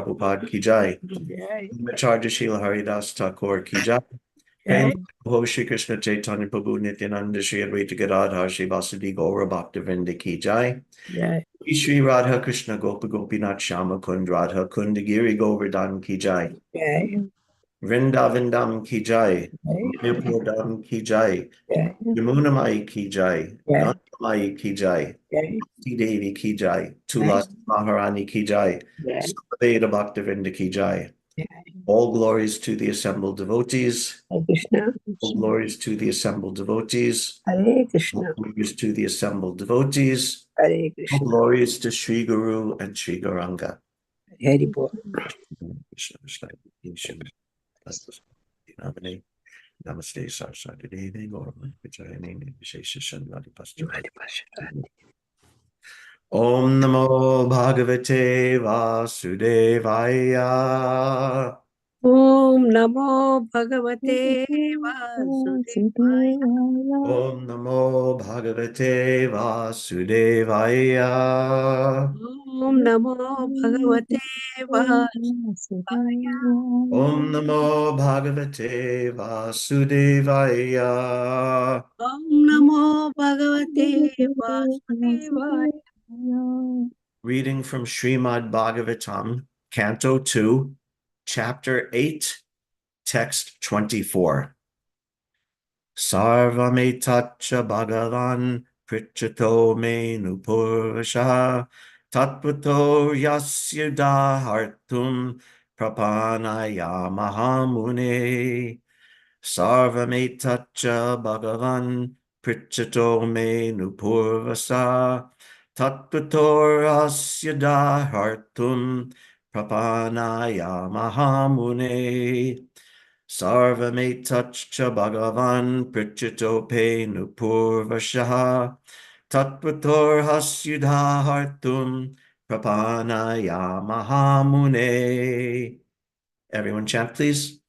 Prabhupada ki jai. Acharya Srila Haridas Thakur ki jai. Ho Shri Krishna Chaitanya Prabhu Nityananda Shri Advaita Gadadhar Shri Vasudeva Gaura Bhaktivinoda ki jai. Shri Radha Krishna Gopa Gopinath Shama Kund Radha Kundagiri Govardhan ki jai. Vrindavindam ki jai. Manipur Dham ki jai. Yamuna Mai ki jai. Ganga Mai ki jai. Devi ki jai. Tulas Maharani ki jai. Samaveda Bhaktivinoda ki jai. All glories to the assembled devotees. Krishna. All glories to the assembled devotees. Hare Krishna. All glories to the assembled devotees. Hare All Krishna. glories to Sri Guru and Sri Gauranga. Hare Bol. Namaste Saraswati Devi Gauranga Vijayani Vishesha Shanvadi Pastor. Om Namo Bhagavate Vasudevaya. Om Namo Bhagavate Vasudevaya. Om Namo Bhagavate Vasudevaya. Om Namo Bhagavate Vasudevaya. Om Namo Bhagavate Vasudevaya. Om Namo Bhagavate Vasudevaya. Reading from Srimad Bhagavatam, Canto 2, Chapter 8, Text 24. Sarvametacha Bhagavan Prichato me nupurvasha Tatvato yasya dahartum prapanaya mahamune. Sarvametacha Bhagavan Prichato me nupurvasa Tatvato yasya dahartum prapanaya mahamune. Sarvametacha Bhagavan Prichito pe nupurvashaha Tatvator hasyudhahartum prapanaya mahamune. Everyone chant, please.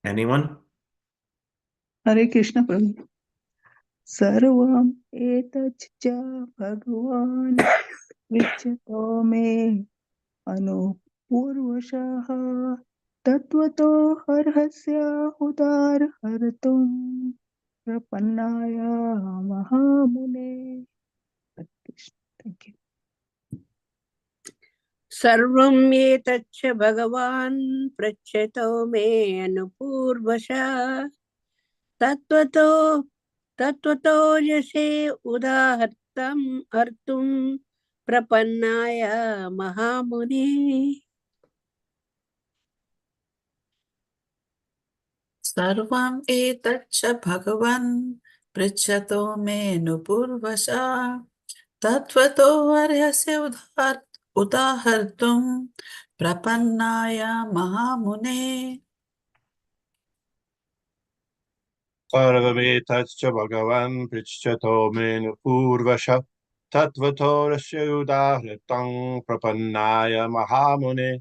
Anyone? Hare Krishna Prabhu. Sarvam etach bhagavan vichato me anupurvashaha tatvato harhasya udar hartum prapannaya mahamune. Hare Krishna. Thank you. Sarvam etaccha Bhagavan Prachato me anupurvasha Tatvato yase udahartam artum prapannaya mahamuni. Sarvam etaccha Bhagavan Prichato me nupurvasa Tatvato arhyasya udahartum prapannaya mahamune. Sarvametaccha Bhagavan Prichato me nupurvasha Tatvato rasya udahritam prapannaya mahamune.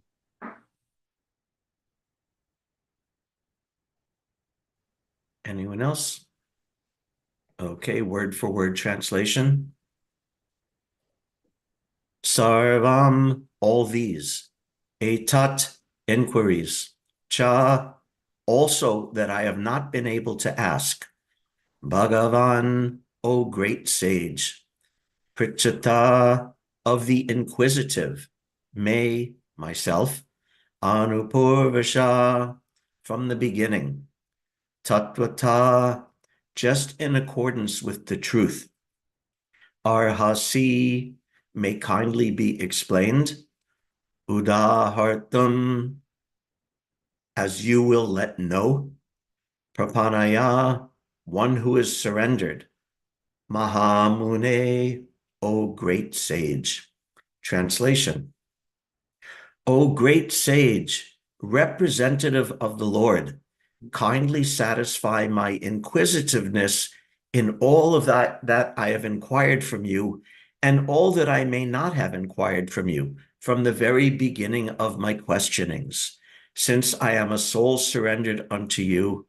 Anyone else? Okay, word for word translation. Sarvam, all these. Etat, inquiries. Cha, also that I have not been able to ask. Bhagavan, O great sage. Prichata, of the inquisitive. Me, myself. Anupurvasha, from the beginning. Tatvata, just in accordance with the truth. Arhasi, may kindly be explained. Udahartam, as you will let know. Prapanaya, one who is surrendered. Mahamune, O great sage. Translation. O great sage, representative of the Lord, kindly satisfy my inquisitiveness in all of that I have inquired from you, and all that I may not have inquired from you from the very beginning of my questionings. Since I am a soul surrendered unto you,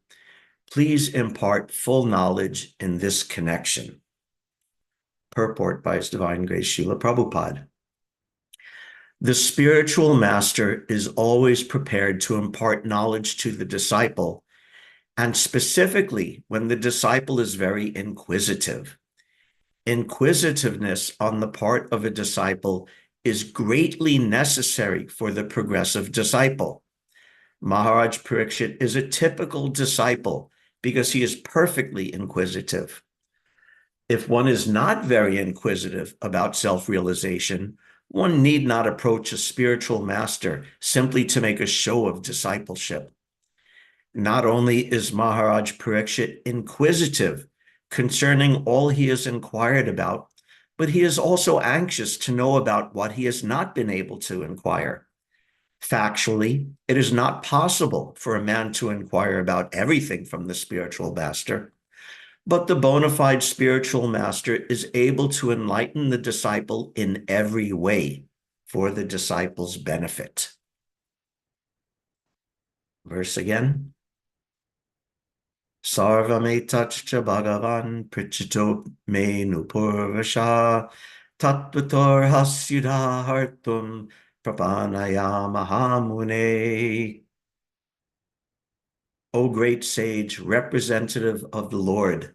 Please impart full knowledge in this connection. Purport by His Divine Grace Srila Prabhupada. The spiritual master is always prepared to impart knowledge to the disciple, and specifically when the disciple is very inquisitive. Inquisitiveness on the part of a disciple is greatly necessary for the progressive disciple. Maharaj Parikshit is a typical disciple because he is perfectly inquisitive. If one is not very inquisitive about self-realization, one need not approach a spiritual master simply to make a show of discipleship. Not only is Maharaj Parikshit inquisitive concerning all he has inquired about, but he is also anxious to know about what he has not been able to inquire. Factually, it is not possible for a man to inquire about everything from the spiritual master, but the bona fide spiritual master is able to enlighten the disciple in every way for the disciple's benefit. Verse again. Sarvametachcha Bhagavan Prichito me nupurvasha Tattvator hasyudha hartum prapanaya mahamune. O great sage, representative of the Lord,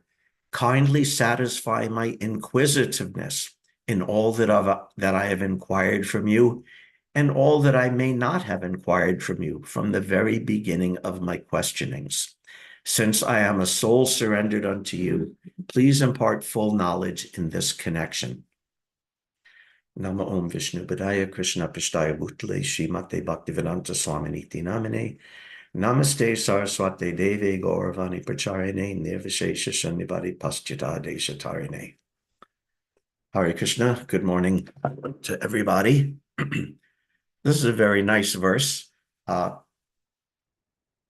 kindly satisfy my inquisitiveness in all that I have inquired from you, and all that I may not have inquired from you from the very beginning of my questionings. Since I am a soul surrendered unto you, please impart full knowledge in this connection. Nama Om Vishnu Padaya Krishna Pishtaya Bhutale Srimate Bhaktivedanta Swaminiti Namine Namaste Saraswate Devi Gauravani Pracharine Nirvishesha Shanyavadi Paschita Deshatarine. Hare Krishna, good morning to everybody. This is a very nice verse.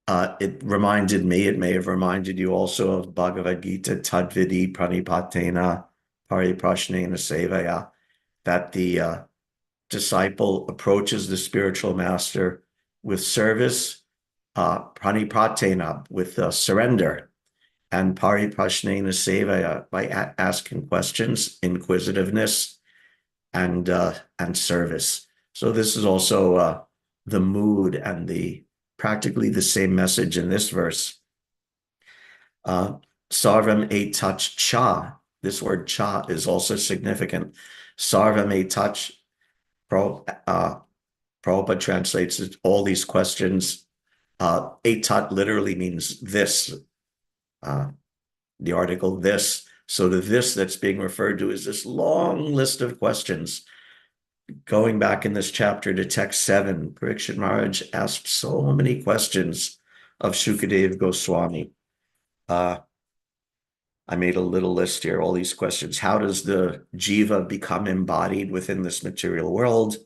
It reminded me, it may have reminded you also of Bhagavad Gita, Tadvidi Pranipatena Pariprashnena Sevaya, that the disciple approaches the spiritual master with service, Pranipatena, with surrender, and Pariprashnena Sevaya, by asking questions, inquisitiveness, and service. So this is also the mood and practically the same message in this verse. Sarvam etach cha. This word cha is also significant. Sarvam etach, Prabhupada translates it, all these questions. Etat literally means this, the article this. So the this that's being referred to is this long list of questions. Going back in this chapter to text 7, Parikshit Maharaj asked so many questions of Shukadev Goswami. I made a little list here, all these questions. How does the jiva become embodied within this material world?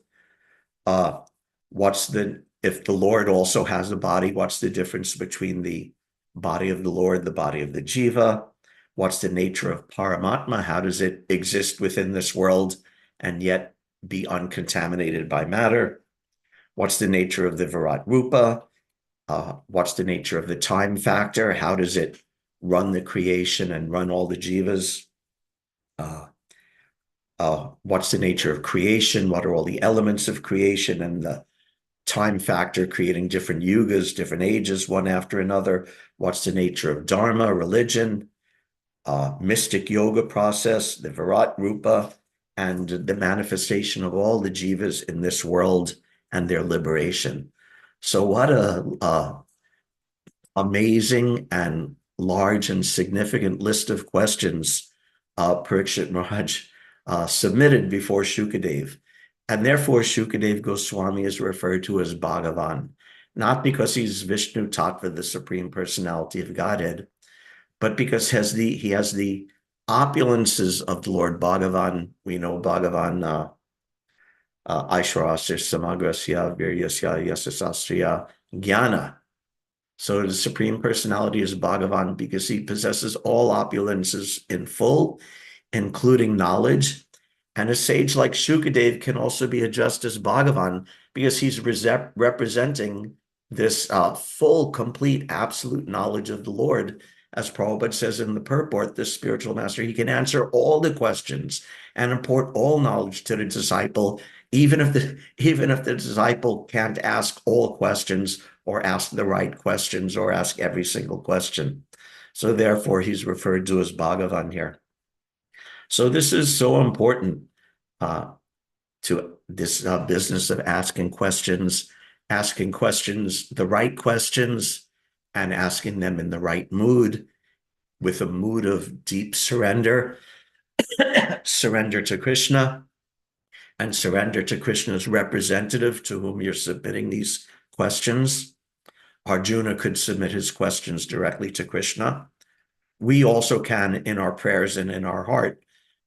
If the Lord also has a body, what's the difference between the body of the Lord, the body of the jiva? What's the nature of Paramatma? How does it exist within this world and yet be uncontaminated by matter? What's the nature of the Virat Rupa? What's the nature of the time factor? How does it run the creation and run all the jivas? What's the nature of creation? What are all the elements of creation and the time factor creating different yugas, different ages, one after another? What's the nature of dharma, religion, mystic yoga process, the Virat Rupa, and the manifestation of all the jivas in this world and their liberation. So what a amazing and large and significant list of questions Parikshit Maharaj submitted before Shukadev. And therefore, Shukadev Goswami is referred to as Bhagavan, not because he's Vishnu Tattva, the Supreme Personality of Godhead, but because he has the opulences of the Lord. Bhagavan, we know Bhagavan, Aishwarasya Samagrasya Viryasya Yasasasya Jnana. So the Supreme Personality is Bhagavan because he possesses all opulences in full, including knowledge. And a sage like Shukadev can also be addressed as Bhagavan because he's representing this full, complete, absolute knowledge of the Lord. As Prabhupada says in the purport, the spiritual master, he can answer all the questions and impart all knowledge to the disciple, even if the disciple can't ask all questions or ask the right questions or ask every single question. So therefore, he's referred to as Bhagavan here. So this is so important to this business of asking questions, the right questions, and asking them in the right mood, with a mood of deep surrender, surrender to Krishna, and surrender to Krishna's representative to whom you're submitting these questions. Arjuna could submit his questions directly to Krishna. We also can in our prayers and in our heart,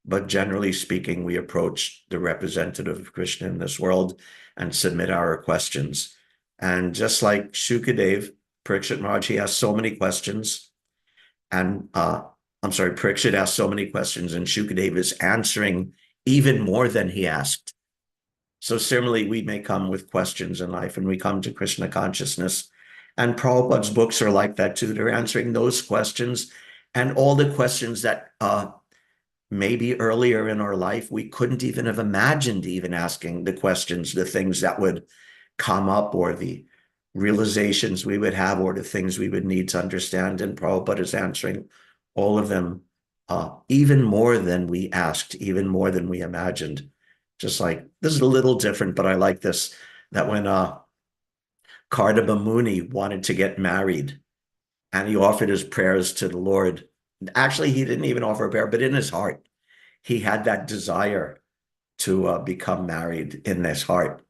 but generally speaking, we approach the representative of Krishna in this world and submit our questions. And just like Shukadev, Parikshit Maharaj, he asked so many questions, and Parikshit asked so many questions, and Shukadev is answering even more than he asked. So similarly, we may come with questions in life, and we come to Krishna consciousness. And Prabhupada's books are like that too. They're answering those questions and all the questions that maybe earlier in our life we couldn't even have imagined even asking the questions, the things that would come up, or the realizations we would have, or the things we would need to understand. And Prabhupada is answering all of them even more than we asked, even more than we imagined. Just like, this is a little different, but I like this, that when Kardama Muni wanted to get married and he offered his prayers to the Lord, actually, he didn't even offer a prayer, but in his heart, he had that desire to become married in his heart.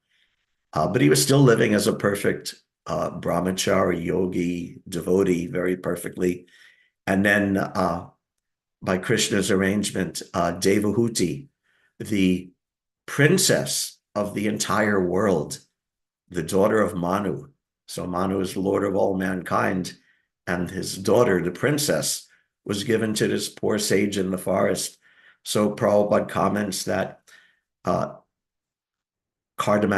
But he was still living as a perfect brahmachari, yogi, devotee, very perfectly. And then by Krishna's arrangement, Devahuti, the princess of the entire world, the daughter of Manu. So Manu is the lord of all mankind, and his daughter, the princess, was given to this poor sage in the forest. So Prabhupada comments that Kardama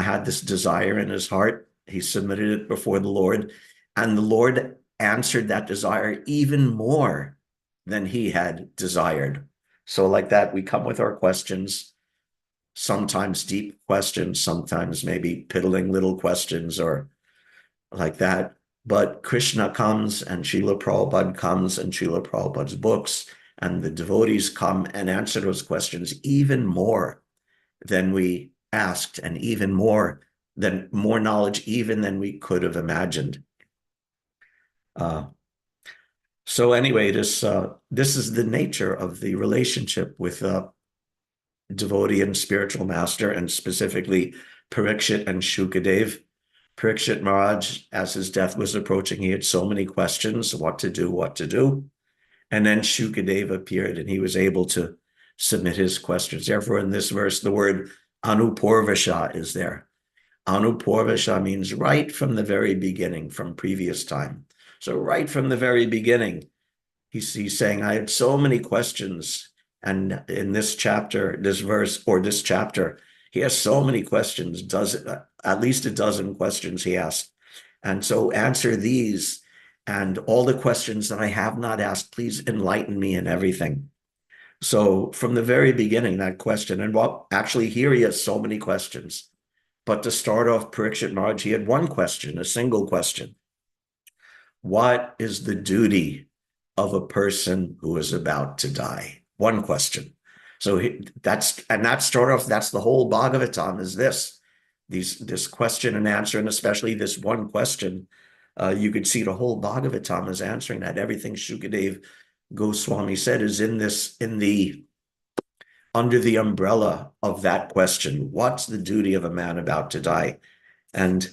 had this desire in his heart. He submitted it before the Lord, and the Lord answered that desire even more than he had desired. So like that, we come with our questions, sometimes deep questions, sometimes maybe piddling little questions or like that. But Krishna comes, and Srila Prabhupada comes, and Srila Prabhupada's books, and the devotees come and answer those questions even more than we asked, and even more knowledge even than we could have imagined. So anyway, this is the nature of the relationship with devotee and spiritual master, and specifically Parikshit and Shukadev. Parikshit Maharaj, as his death was approaching, he had so many questions, what to do. And then Shukadev appeared, and he was able to submit his questions. Therefore, in this verse, the word Anupurvasha is there. Anupurvasha means right from the very beginning, from previous time. So right from the very beginning, he's saying, I had so many questions. And in this chapter, this verse, or this chapter, he has so many questions, at least a dozen questions he asked. And so answer these, and all the questions that I have not asked, please enlighten me in everything. So from the very beginning, that question, and well, actually here he has so many questions. But to start off, Parikshit Maharaj, he had one question, a single question. What is the duty of a person who is about to die? One question. So that's the whole Bhagavatam, is this question and answer, and especially this one question. You could see the whole Bhagavatam is answering that. Everything Shukadev Goswami said is under the umbrella of that question. What's the duty of a man about to die? And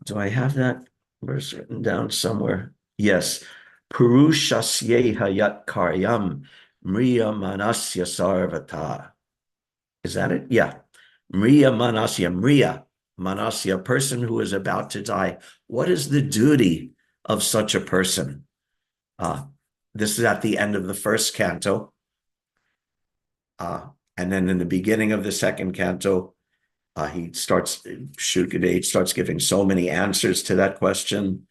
do I have that verse written down somewhere? Yes. Purushasyeha yat karyam mriya manasya sarvata. Is that it? Yeah. Mriya manasya, person who is about to die. What is the duty of such a person? This is at the end of the first canto. And then in the beginning of the second canto, He starts, Shukadeva starts giving so many answers to that question.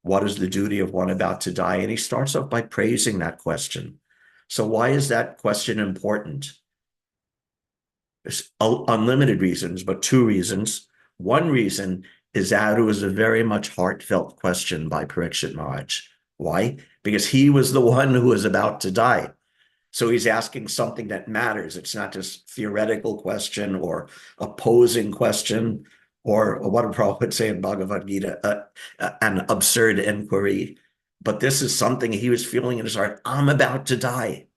What is the duty of one about to die? And he starts off by praising that question. So why is that question important? There's unlimited reasons, but two reasons. One reason is that it was a very much heartfelt question by Parikshit Maharaj. Why? Because he was the one who was about to die. So he's asking something that matters. It's not just theoretical question or opposing question or what a Prabhupada would say in Bhagavad Gita, an absurd inquiry. But this is something he was feeling in his heart. I'm about to die.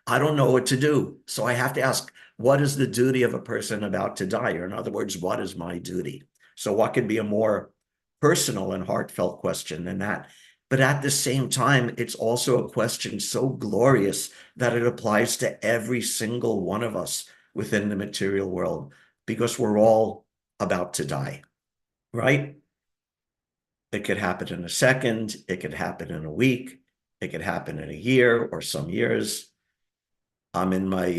I don't know what to do. So I have to ask, what is the duty of a person about to die? Or in other words, what is my duty? So what could be a more personal and heartfelt question than that? But at the same time, it's also a question so glorious that it applies to every single one of us within the material world, because we're all about to die, right? It could happen in a second. It could happen in a week. It could happen in a year or some years. I'm in my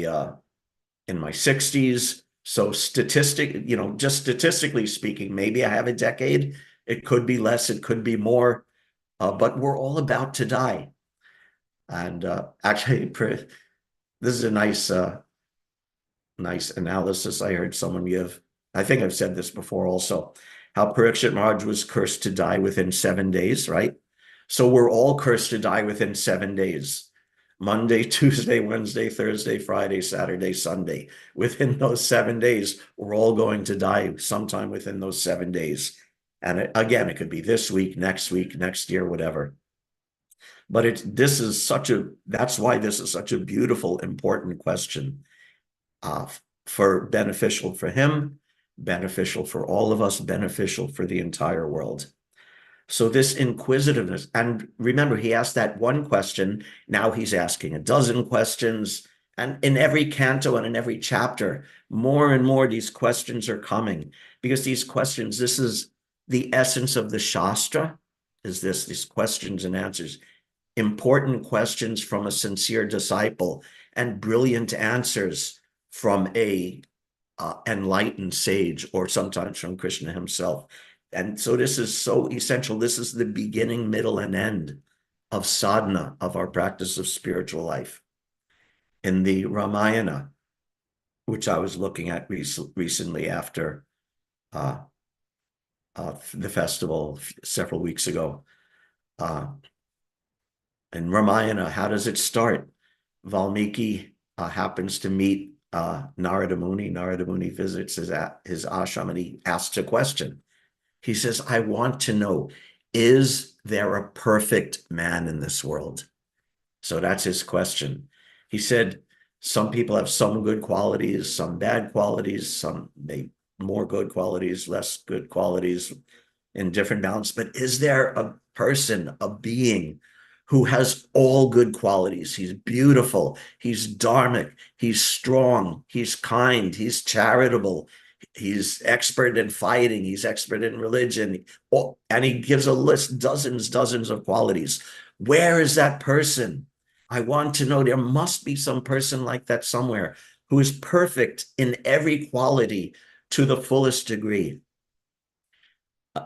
60s. So just statistically speaking, maybe I have a decade. It could be less, it could be more, but we're all about to die. And actually, this is a nice analysis I heard someone give. I think I've said this before also, how Parikshit Maharaj was cursed to die within 7 days, right? So we're all cursed to die within 7 days. Monday, Tuesday, Wednesday, Thursday, Friday, Saturday, Sunday. Within those 7 days, we're all going to die sometime within those 7 days. And again, it could be this week, next year, whatever. But that's why this is such a beautiful, important question, beneficial for him, beneficial for all of us, beneficial for the entire world. So this inquisitiveness, and remember, he asked that one question, now he's asking a dozen questions, and in every canto and in every chapter, more and more these questions are coming, because these questions, this is the essence of the Shastra, these questions and answers, important questions from a sincere disciple, and brilliant answers from a enlightened sage, or sometimes from Krishna himself. And so this is so essential. This is the beginning, middle, and end of sadhana, of our practice of spiritual life. In the Ramayana, which I was looking at recently after the festival several weeks ago, in Ramayana, how does it start? Valmiki happens to meet Narada Muni. Narada Muni visits his ashram, and he asks a question. He says, I want to know, is there a perfect man in this world? So that's his question. He said, some people have some good qualities, some bad qualities, some more good qualities, less good qualities, in different balance. But is there a person, a being, who has all good qualities? He's beautiful, he's dharmic, he's strong, he's kind, he's charitable, he's expert in fighting, he's expert in religion, and he gives a list, dozens of qualities. Where is that person? I want to know. There must be some person like that somewhere, who is perfect in every quality to the fullest degree.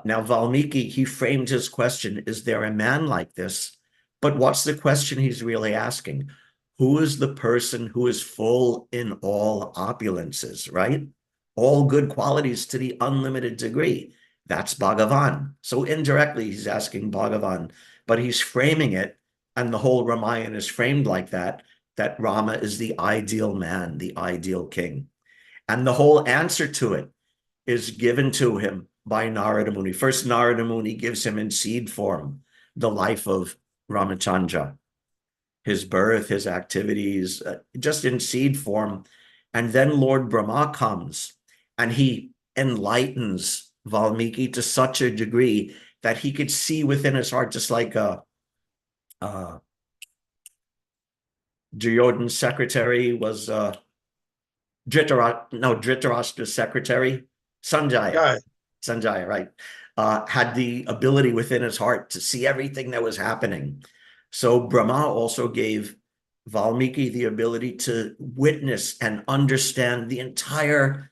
Now, Valmiki, he framed his question, is there a man like this? But what's the question he's really asking? Who is the person who is full in all opulences, right? All good qualities to the unlimited degree. That's Bhagavan. So indirectly, he's asking Bhagavan, but he's framing it, and the whole Ramayana is framed like that Rama is the ideal man, the ideal king. And the whole answer to it is given to him by Narada Muni. First, Narada Muni gives him in seed form the life of Ramachandra, his birth, his activities, just in seed form. And then Lord Brahma comes, and he enlightens Valmiki to such a degree that he could see within his heart, just like Duryodhan's secretary was Dhritarashtra's secretary, Sanjaya. Sanjaya, right, had the ability within his heart to see everything that was happening. So Brahma also gave Valmiki the ability to witness and understand the entire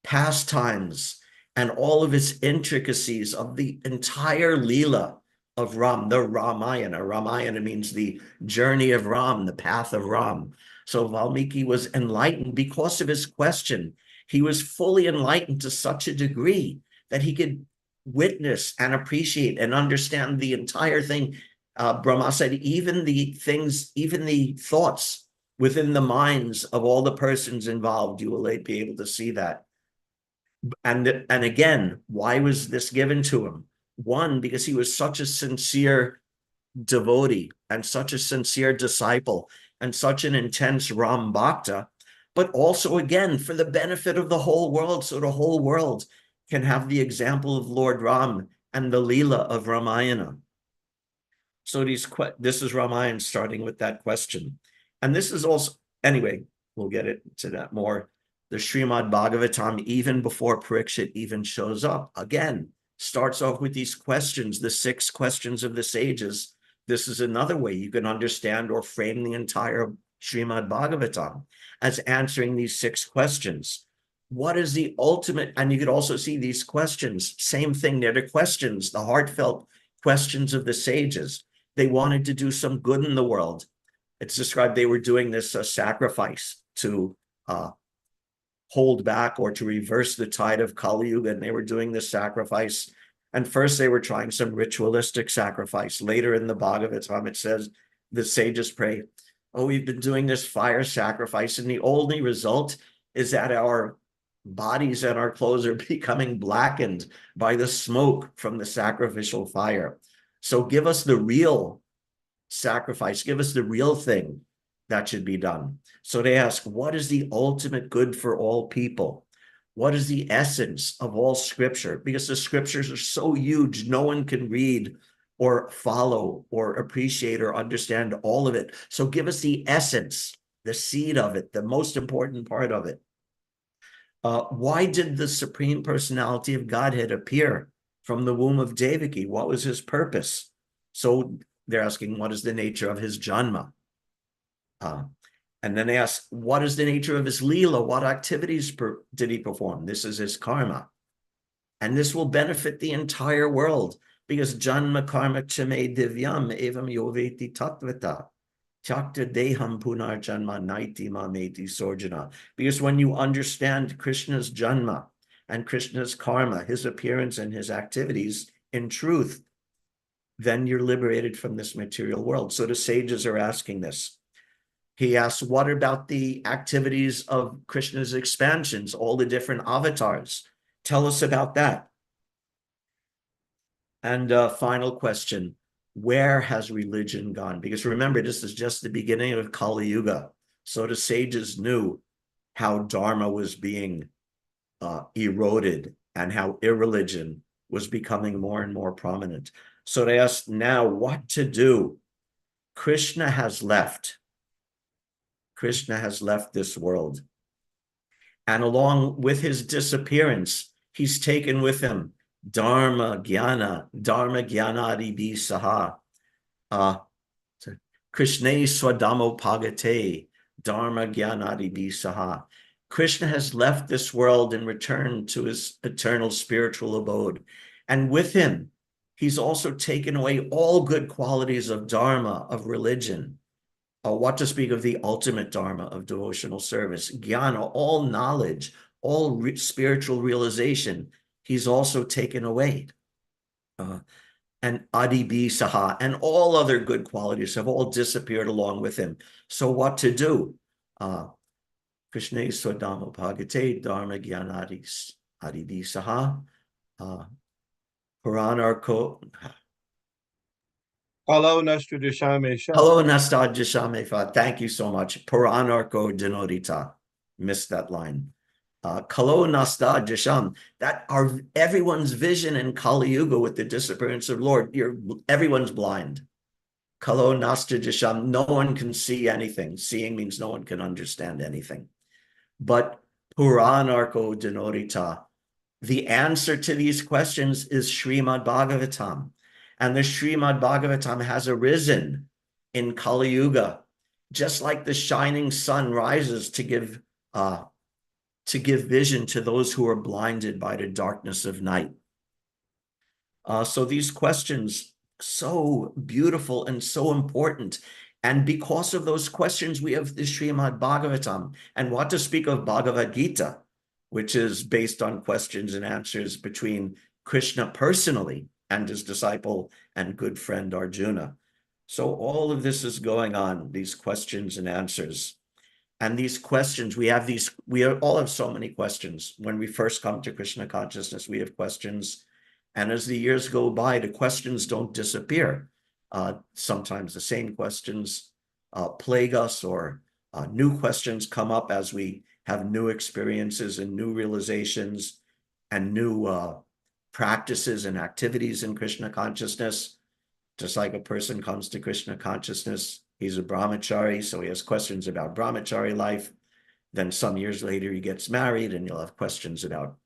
pastimes and all of its intricacies of the entire Leela of Ram, the Ramayana. Ramayana means the journey of Ram, the path of Ram. So Valmiki was enlightened because of his question. He was fully enlightened to such a degree that he could witness and appreciate and understand the entire thing. Brahma said, even the things, even the thoughts within the minds of all the persons involved, you will be able to see that. And again, why was this given to him? One, because he was such a sincere devotee and such a sincere disciple and such an intense Ram Bhakta, but also, again, for the benefit of the whole world, so the whole world can have the example of Lord Ram and the Leela of Ramayana. So this is Ramayana starting with that question. And this is also, anyway, we'll get to that more. The Srimad Bhagavatam, even before Parikshit even shows up, again, starts off with these questions, the 6 questions of the sages. This is another way you can understand or frame the entire Srimad Bhagavatam as answering these 6 questions. What is the ultimate? And you could also see these questions, same thing, they're the questions, the heartfelt questions of the sages. They wanted to do some good in the world. It's described they were doing this sacrifice to hold back or to reverse the tide of Kali Yuga, and they were doing this sacrifice. And first they were trying some ritualistic sacrifice. Later in the Bhagavatam, it says the sages pray, oh, we've been doing this fire sacrifice, and the only result is that our bodies and our clothes are becoming blackened by the smoke from the sacrificial fire. So give us the real sacrifice, give us the real thing that should be done. So they ask, what is the ultimate good for all people? What is the essence of all scripture? Because the scriptures are so huge, no one can read or follow or appreciate or understand all of it. So give us the essence, the seed of it, the most important part of it. Why did the Supreme Personality of Godhead appear from the womb of Devaki? What was his purpose? So they're asking, what is the nature of his janma? And then they ask, what is the nature of his leela? What activities did he perform? This is his karma. And this will benefit the entire world, because janma karma chame divyam evam yoveti tattvata. Chakta deham punar janma naiti mameti sorjana. Because when you understand Krishna's janma and Krishna's karma, his appearance and his activities in truth, then you're liberated from this material world. So the sages are asking this. He asks, what about the activities of Krishna's expansions, all the different avatars? Tell us about that. And final question, where has religion gone? Because remember, this is just the beginning of Kali Yuga. So the sages knew how Dharma was being eroded and how irreligion was becoming more and more prominent. So they asked now what to do. Krishna has left. Krishna has left this world. And along with his disappearance, he's taken with him Dharma Jnana Adi Saha. Krishna Swadamo Pagate, Dharma Adi Saha. Krishna has left this world and returned to his eternal spiritual abode. And with him, he's also taken away all good qualities of Dharma, of religion. What to speak of the ultimate Dharma of devotional service, Jnana, all knowledge, all spiritual realization, he's also taken away. And Adi Saha, and all other good qualities have all disappeared along with him. So what to do? Krishna Swadama Bhagate, Dharma Jnanadis, Adi Saha, Puranarko. Hello, Nasta Dishamesha. Hello, Nasta Dishamefa. Thank you so much. Puranarko Dinodita. Missed that line. Kalo Nasta Disham. That are everyone's vision in Kali Yuga with the disappearance of Lord. Everyone's blind. Kalo Nasta Disham. No one can see anything. Seeing means no one can understand anything. But Puranarko Dinodita. The answer to these questions is Srimad Bhagavatam. And the Srimad Bhagavatam has arisen in Kali Yuga, just like the shining sun rises to give to give vision to those who are blinded by the darkness of night. So these questions, so beautiful and so important. And because of those questions, we have the Srimad Bhagavatam. And what to speak of Bhagavad Gita, which is based on questions and answers between Krishna personally and his disciple and good friend Arjuna. So all of this is going on, these questions and answers. And these questions, we all have so many questions. When we first come to Krishna consciousness, we have questions. And as the years go by, the questions don't disappear. Sometimes the same questions plague us, or new questions come up as we have new experiences and new realizations and new practices and activities in Krishna consciousness. Just like a person comes to Krishna consciousness, he's a brahmachari, so he has questions about brahmachari life. Then some years later, he gets married, and you'll have questions about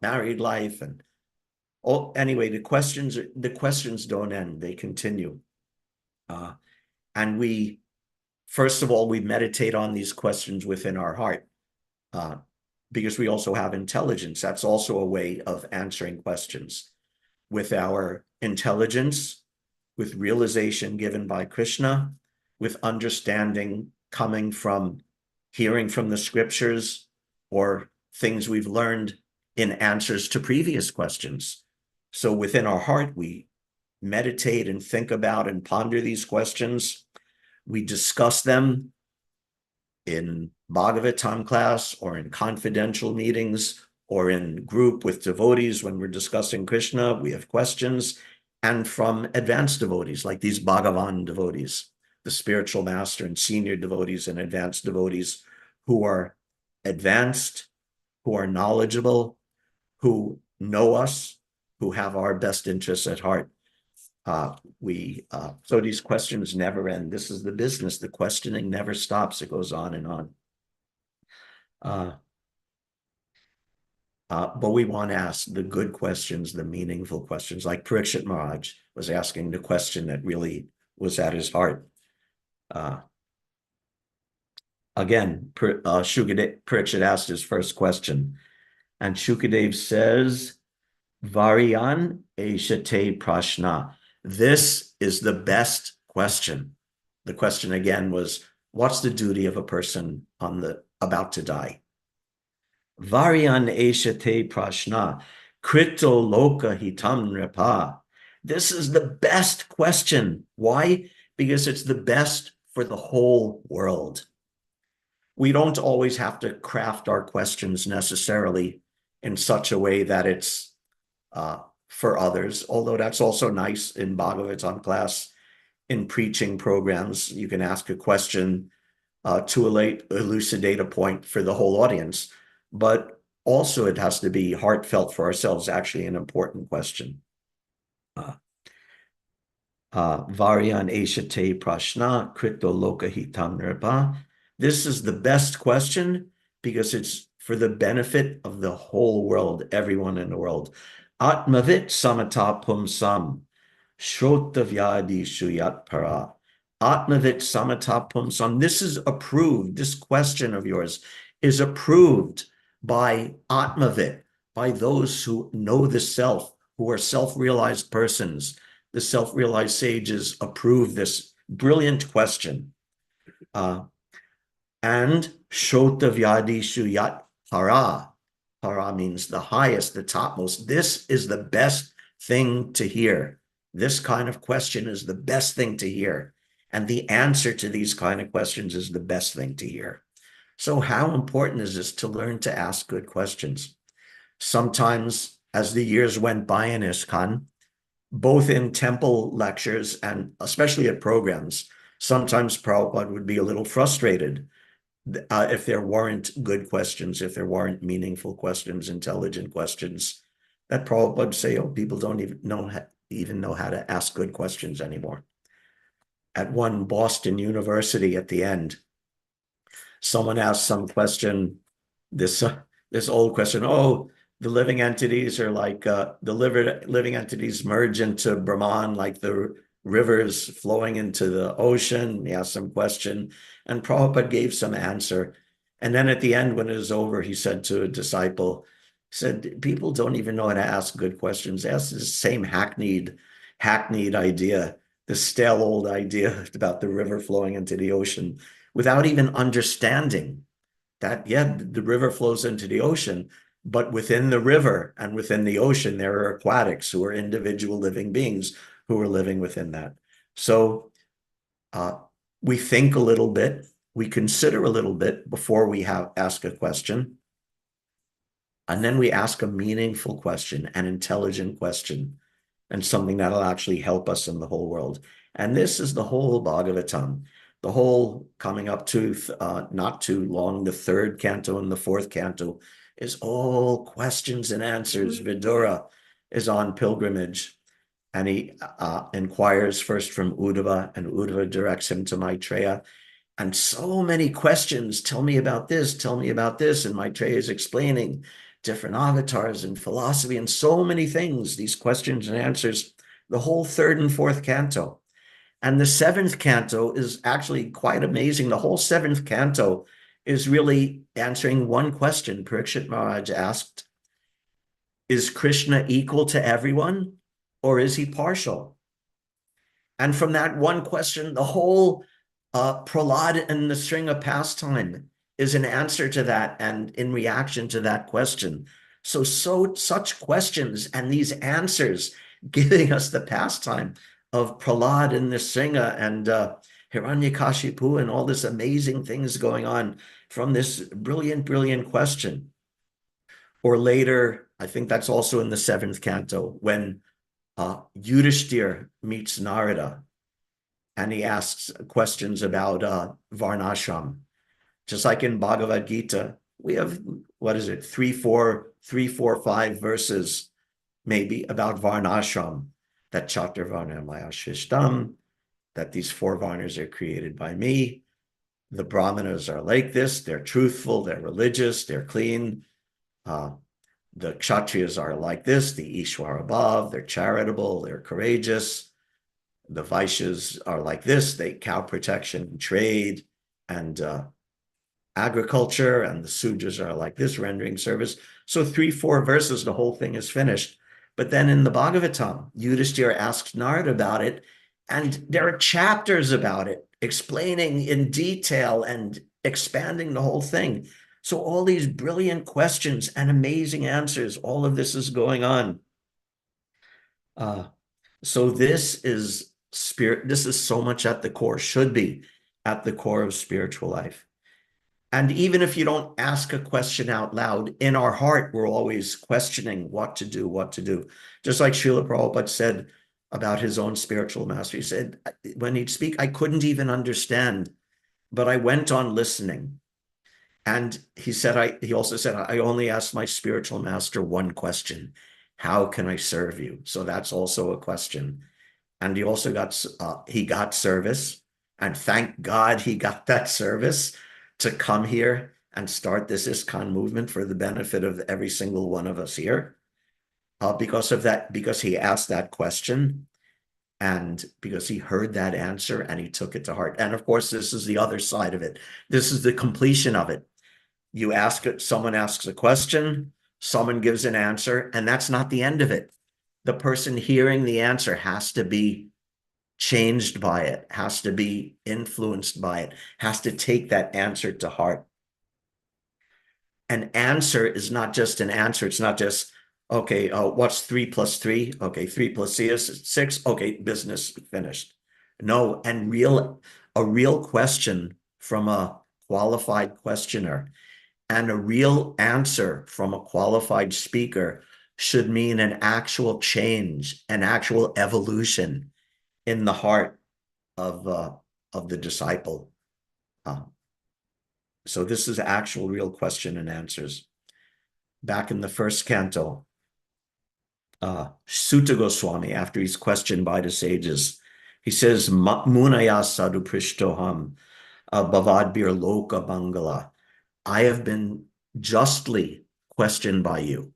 married life. And anyway, the questions don't end; they continue. And we, first of all, we meditate on these questions within our heart, because we also have intelligence. That's also a way of answering questions. With our intelligence, with realization given by Krishna, with understanding coming from hearing from the scriptures or things we've learned in answers to previous questions. So within our heart, we meditate and think about and ponder these questions. We discuss them in Bhagavatam class or in confidential meetings or in group with devotees. When we're discussing Krishna, we have questions. And from advanced devotees, like these Bhagavan devotees, the spiritual master and senior devotees and advanced devotees who are advanced, who are knowledgeable, who know us, who have our best interests at heart. So these questions never end. This is the business. The questioning never stops. It goes on and on. But we want to ask the good questions, the meaningful questions, like Parikshit Maharaj was asking the question that really was at his heart. Again, Parikshit asked his first question, and Shukadev says, Varian Eshate Prashna. This is the best question. The question again was, what's the duty of a person about to die? Varian Eshate Prashna, Krito Loka Hitam Nripa. This is the best question. Why? Because it's the best for the whole world. We don't always have to craft our questions necessarily in such a way that it's for others, although that's also nice in Bhagavatam class. In preaching programs, you can ask a question to elucidate a point for the whole audience, but also it has to be heartfelt for ourselves, actually an important question. Varian Eshate Prashna Krito Loka Hitam Nirpa. This is the best question because it's for the benefit of the whole world, everyone in the world. Atmavit samata pumsam, shrotavyadi shuyat para. Atmavit samata pumsam. This is approved. This question of yours is approved by Atmavit, by those who know the self, who are self-realized persons. The self-realized sages approve this brilliant question. And shrotavyadi shuyat para. Para means the highest, the topmost. This is the best thing to hear. This kind of question is the best thing to hear. And the answer to these kind of questions is the best thing to hear. So how important is this to learn to ask good questions? Sometimes, as the years went by in ISKCON, both in temple lectures and especially at programs, sometimes Prabhupada would be a little frustrated if there weren't good questions, if there weren't meaningful questions, intelligent questions, that Prabhupada would say, oh, people don't even know how to ask good questions anymore. At one Boston University at the end, someone asked some question, this old question, oh, the living entities are like, the living entities merge into Brahman like the rivers flowing into the ocean. He asked some question, and Prabhupada gave some answer. And then at the end, when it was over, he said to a disciple, he said, people don't even know how to ask good questions. They ask the same hackneyed idea, the stale old idea about the river flowing into the ocean without even understanding that, yeah, the river flows into the ocean, but within the river and within the ocean, there are aquatics who are individual living beings who are living within that. So we think a little bit, we consider a little bit before we ask a question. And then we ask a meaningful question, an intelligent question, and something that'll actually help us in the whole world. And this is the whole Bhagavatam, the whole coming up to not too long, the third canto and the fourth canto is all questions and answers. Vidura is on pilgrimage, and he inquires first from Uddhava, and Uddhava directs him to Maitreya. And so many questions, tell me about this, tell me about this. And Maitreya is explaining different avatars and philosophy and so many things, these questions and answers, the whole third and fourth canto. And the seventh canto is actually quite amazing. The whole seventh canto is really answering one question. Parikshit Maharaj asked, is Krishna equal to everyone, or is he partial? And from that one question, the whole Prahlad and the string of pastime is an answer to that and in reaction to that question. So such questions and these answers giving us the pastime of Prahlad and the Sringa and Hiranyakashipu and all this amazing things going on from this brilliant, brilliant question. Or later, I think that's also in the seventh canto, when Yudhishthir meets Narada and he asks questions about Varnashram. Just like in Bhagavad Gita, we have, what is it, three, four, five verses maybe about Varnashram, that Chaturvarna Maya Shishtam, that these four Varnas are created by me. The Brahmanas are like this, they're truthful, they're religious, they're clean. The Kshatriyas are like this, the Ishwar above, they're charitable, they're courageous. The Vaishyas are like this, they cow protection, trade, and agriculture, and the Sudras are like this, rendering service. So 3, 4 verses, the whole thing is finished. But then in the Bhagavatam, Yudhishthira asks Narada about it, and there are chapters about it, explaining in detail and expanding the whole thing. So all these brilliant questions and amazing answers, all of this is going on. So this is spirit. This is so much at the core, should be at the core of spiritual life. And even if you don't ask a question out loud, in our heart, we're always questioning what to do, what to do. Just like Srila Prabhupada said about his own spiritual master. He said, when he'd speak, I couldn't even understand, but I went on listening. And he also said, I only asked my spiritual master one question: how can I serve you? So that's also a question. And he also got service, and thank God he got that service to come here and start this ISKCON movement for the benefit of every single one of us here. Because of that, because he asked that question, and because he heard that answer and he took it to heart. And of course, this is the other side of it. This is the completion of it. You ask it, someone asks a question, someone gives an answer, and that's not the end of it. The person hearing the answer has to be changed by it, has to be influenced by it, has to take that answer to heart. An answer is not just an answer. It's not just, okay, what's 3 plus 3? Okay, 3 plus C is 6. Okay, business finished. No, and a real question from a qualified questioner and a real answer from a qualified speaker should mean an actual change, an actual evolution in the heart of the disciple. So this is actual real question and answers. Back in the first canto, Sutta Goswami, after he's questioned by the sages, he says, Munaya sadhu prishtoham bhavadbir loka mangala. I have been justly questioned by you.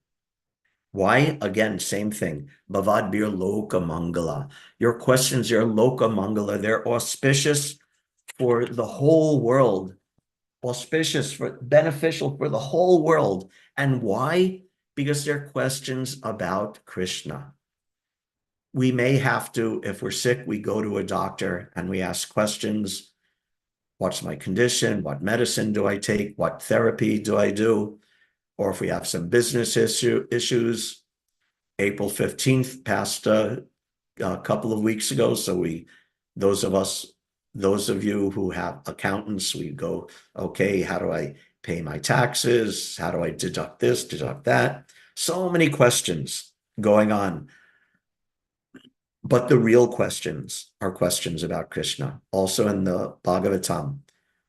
Why? Again, same thing. Bhavadbir loka mangala. Your questions are loka mangala. They're auspicious for the whole world auspicious, beneficial for the whole world. And why? Because they're questions about Krishna. We may have to, if we're sick, we go to a doctor and we ask questions. What's my condition? What medicine do I take? What therapy do I do? Or if we have some business issues, April 15th passed a couple of weeks ago. So those of you who have accountants, we go, okay, how do I pay my taxes? How do I deduct this, deduct that? So many questions going on. But the real questions are questions about Krishna. Also in the Bhagavatam,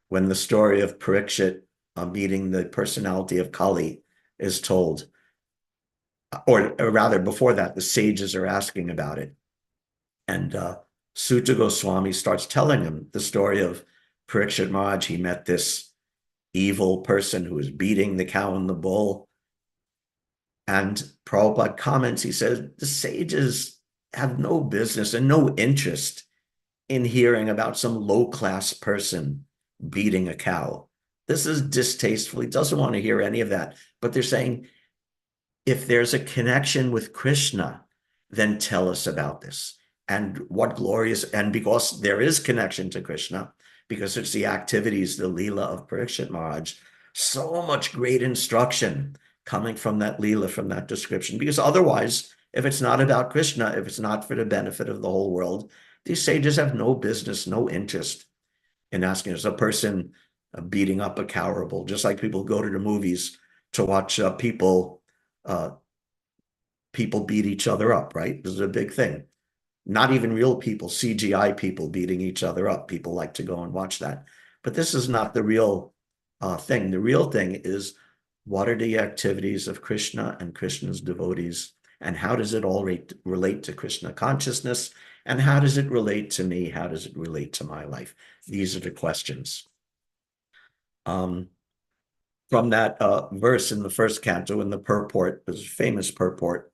when the story of Parikshit meeting the personality of Kali is told, or rather before that, the sages are asking about it. And Sutta Goswami starts telling him the story of Parikshit Maharaj. He met this evil person who was beating the cow and the bull. And Prabhupada comments, he says, the sages have no business and no interest in hearing about some low-class person beating a cow. This is distasteful. He doesn't want to hear any of that. But they're saying, if there's a connection with Krishna, then tell us about this. And what glorious, and because there is connection to Krishna, because it's the activities, the Leela of Parikshit Maharaj, so much great instruction coming from that Leela, from that description. Because otherwise, if it's not about Krishna, if it's not for the benefit of the whole world, these sages have no business, no interest in asking. There's a person beating up a cow or a bull, just like people go to the movies to watch people beat each other up, right? This is a big thing. Not even real people, CGI people beating each other up. People like to go and watch that. But this is not the real thing. The real thing is, what are the activities of Krishna and Krishna's devotees? And how does it all relate to Krishna consciousness? And how does it relate to me? How does it relate to my life? These are the questions. From that verse in the first canto, in the purport, this famous purport,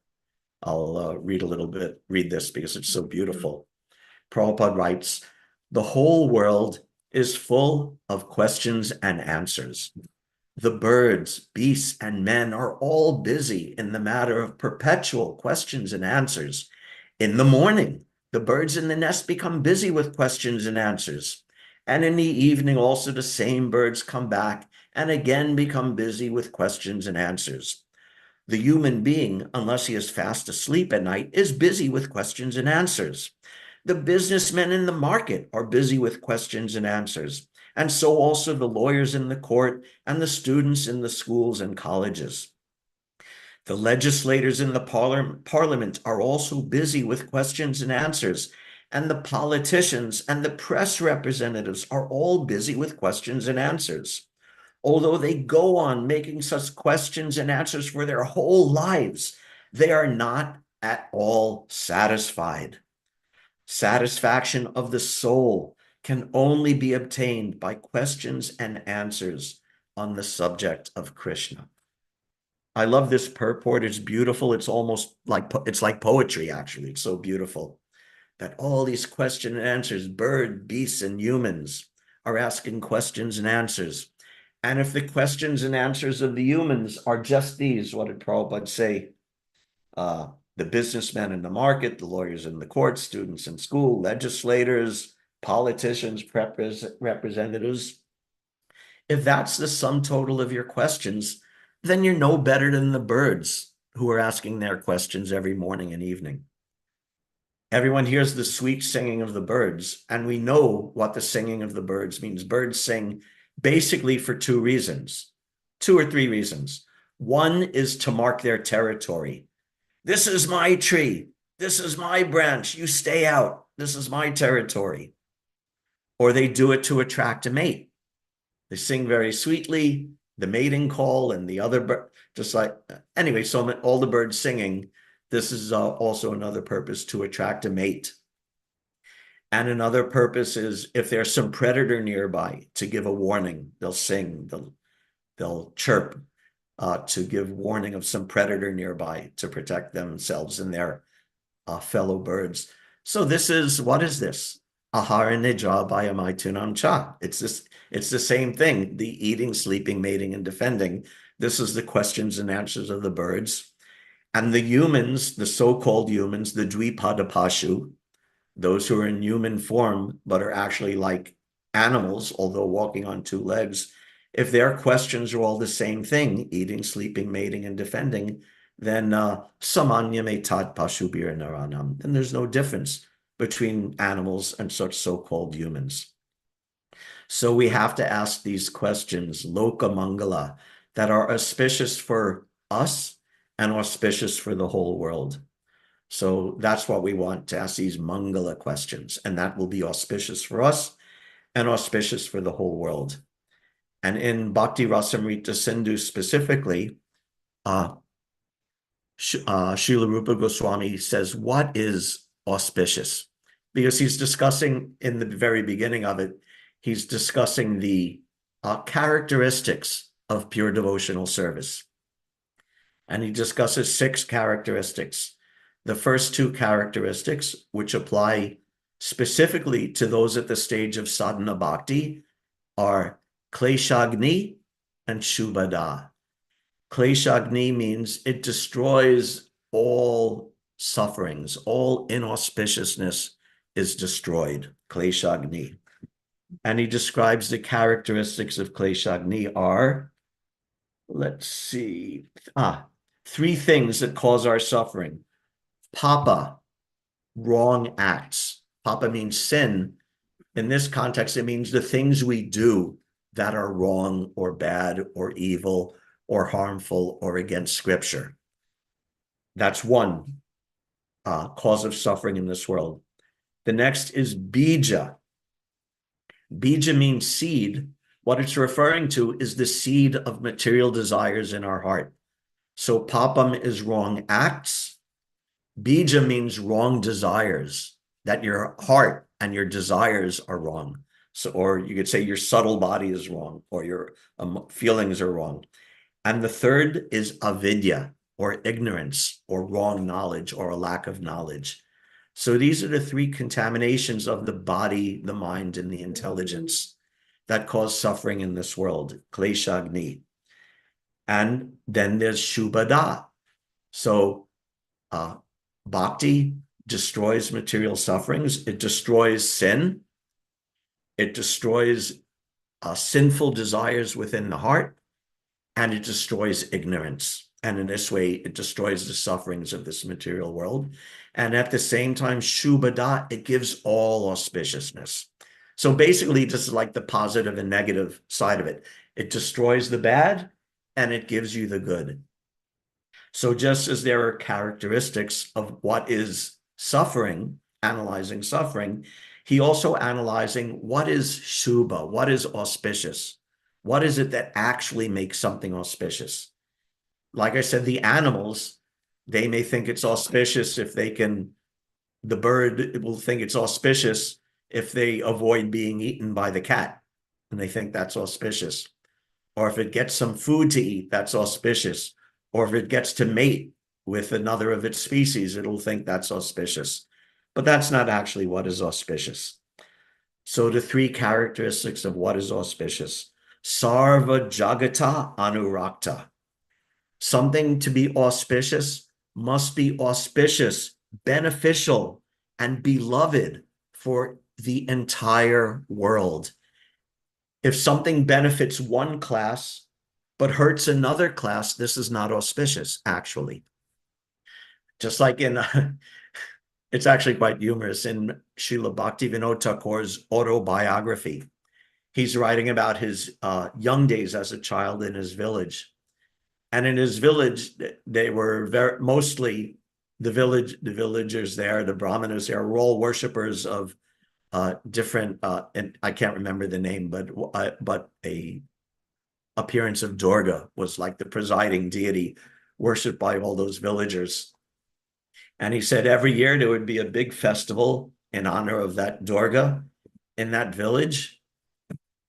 I'll read this because it's so beautiful. Prabhupada writes, the whole world is full of questions and answers. The birds, beasts, and men are all busy in the matter of perpetual questions and answers. In the morning, the birds in the nest become busy with questions and answers. And in the evening, also the same birds come back and again become busy with questions and answers. The human being, unless he is fast asleep at night, is busy with questions and answers. The businessmen in the market are busy with questions and answers, and so also the lawyers in the court and the students in the schools and colleges. The legislators in the parliament are also busy with questions and answers, and the politicians and the press representatives are all busy with questions and answers. Although they go on making such questions and answers for their whole lives, they are not at all satisfied. Satisfaction of the soul can only be obtained by questions and answers on the subject of Krishna. I love this purport. It's beautiful. It's almost like, it's like poetry, actually. It's so beautiful that all these questions and answers, birds, beasts, and humans are asking questions and answers. And if the questions and answers of the humans are just these, what did Prabhupada say? The businessmen in the market, the lawyers in the court, students in school, legislators, politicians, representatives. If that's the sum total of your questions, then you're no better than the birds who are asking their questions every morning and evening. Everyone hears the sweet singing of the birds, and we know what the singing of the birds means. Birds sing basically for two or three reasons. One is to mark their territory. This is my tree. This is my branch. You stay out. This is my territory. Or they do it to attract a mate. They sing very sweetly, the mating call and the other bird, just like, anyway, so all the birds singing. This is also another purpose, to attract a mate. And another purpose is if there's some predator nearby, to give a warning. They'll sing, they'll chirp to give warning of some predator nearby to protect themselves and their fellow birds. So this is, what is this? Ahara nija bayamaitunam cha. It's this, It's the same thing, the eating, sleeping, mating, and defending. This is the questions and answers of the birds. And the humans, the so-called humans, the Dvipadapashu, those who are in human form, but are actually like animals, although walking on two legs, if their questions are all the same thing, eating, sleeping, mating, and defending, then samanyame tat pashubir naranam. And there's no difference between animals and such so-called humans. So we have to ask these questions, loka mangala, that are auspicious for us and auspicious for the whole world. So that's what we want, to ask these mangala questions, and that will be auspicious for us and auspicious for the whole world. And in Bhakti Rasamrita Sindhu specifically, Srila Rupa Goswami says, what is auspicious? Because he's discussing, in the very beginning of it, he's discussing the characteristics of pure devotional service. And he discusses 6 characteristics. The first 2 characteristics, which apply specifically to those at the stage of sadhana bhakti, are kleshagni and shubhada. Kleshagni means it destroys all sufferings, all inauspiciousness is destroyed, kleshagni. And he describes the characteristics of kleshagni are, let's see, 3 things that cause our suffering. Papa, wrong acts. Papa means sin. In this context, it means the things we do that are wrong or bad or evil or harmful or against scripture. That's one cause of suffering in this world. The next is bija. Bija means seed. What it's referring to is the seed of material desires in our heart. So papam is wrong acts. Bija means wrong desires, that your heart and your desires are wrong. So, or you could say your subtle body is wrong, or your feelings are wrong. And the third is avidya, or ignorance, or wrong knowledge, or a lack of knowledge. So these are the 3 contaminations of the body, the mind, and the intelligence that cause suffering in this world, kleshagni. And then there's shubhada. So bhakti destroys material sufferings. It destroys sin. It destroys sinful desires within the heart, and it destroys ignorance. And in this way, it destroys the sufferings of this material world. And at the same time, shubhada, it gives all auspiciousness. So basically, this is like the positive and negative side of it. It destroys the bad, and it gives you the good. So just as there are characteristics of what is suffering, analyzing suffering, he also analyzing what is shubha, what is auspicious, what is it that actually makes something auspicious. Like I said, the animals, they may think it's auspicious if they can, the bird will think it's auspicious if they avoid being eaten by the cat, and they think that's auspicious. Or if it gets some food to eat, that's auspicious. Or if it gets to mate with another of its species, it'll think that's auspicious. But that's not actually what is auspicious. So the 3 characteristics of what is auspicious. Sarva jagata anurakta. Something to be auspicious must be auspicious, beneficial, and beloved for the entire world. If something benefits one class, but hurts another class, this is not auspicious, actually. Just like in, it's actually quite humorous, in Srila Bhaktivinoda Thakur's autobiography, he's writing about his young days as a child in his village. And in his village, they were mostly the villagers there, the brahmanas there, were all worshippers of different, and I can't remember the name, but a appearance of Durga was like the presiding deity worshipped by all those villagers. And he said every year there would be a big festival in honor of that Durga in that village.